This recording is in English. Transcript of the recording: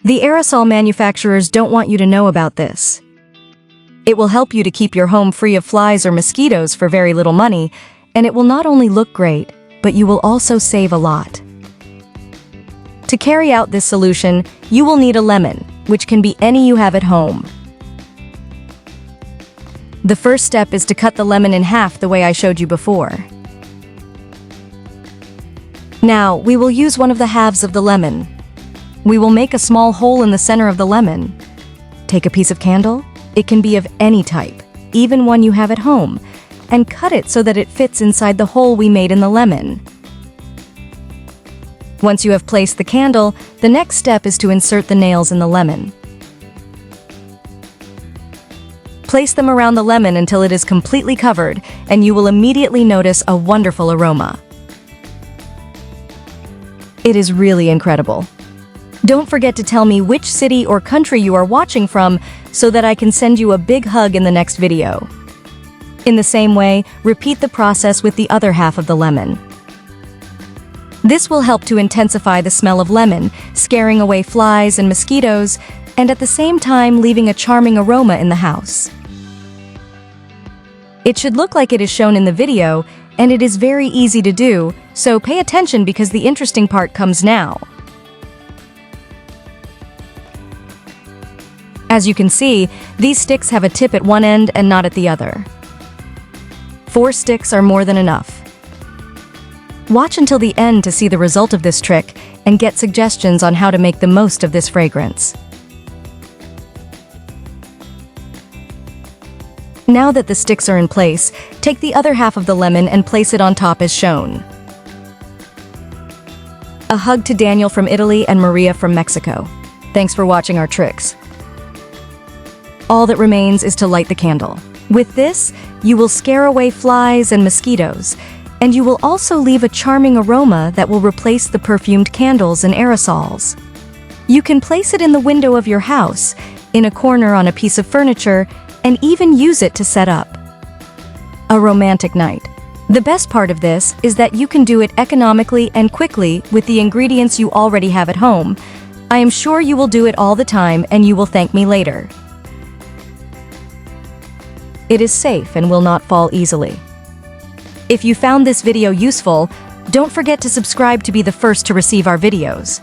The aerosol manufacturers don't want you to know about this. It will help you to keep your home free of flies or mosquitoes for very little money, and it will not only look great, but you will also save a lot. To carry out this solution, you will need a lemon, which can be any you have at home. The first step is to cut the lemon in half the way I showed you before. Now, we will use one of the halves of the lemon. We will make a small hole in the center of the lemon. Take a piece of candle, it can be of any type, even one you have at home, and cut it so that it fits inside the hole we made in the lemon. Once you have placed the candle, the next step is to insert the nails in the lemon. Place them around the lemon until it is completely covered, and you will immediately notice a wonderful aroma. It is really incredible. Don't forget to tell me which city or country you are watching from so that I can send you a big hug in the next video. In the same way, repeat the process with the other half of the lemon. This will help to intensify the smell of lemon, scaring away flies and mosquitoes, and at the same time leaving a charming aroma in the house. It should look like it is shown in the video, and it is very easy to do, so pay attention because the interesting part comes now. As you can see, these sticks have a tip at one end and not at the other. 4 sticks are more than enough. Watch until the end to see the result of this trick and get suggestions on how to make the most of this fragrance. Now that the sticks are in place, take the other half of the lemon and place it on top as shown. A hug to Daniel from Italy and Maria from Mexico. Thanks for watching our tricks. All that remains is to light the candle. With this, you will scare away flies and mosquitoes, and you will also leave a charming aroma that will replace the perfumed candles and aerosols. You can place it in the window of your house, in a corner on a piece of furniture, and even use it to set up a romantic night. The best part of this is that you can do it economically and quickly with the ingredients you already have at home. I am sure you will do it all the time and you will thank me later. It is safe and will not fall easily. If you found this video useful, don't forget to subscribe to be the first to receive our videos.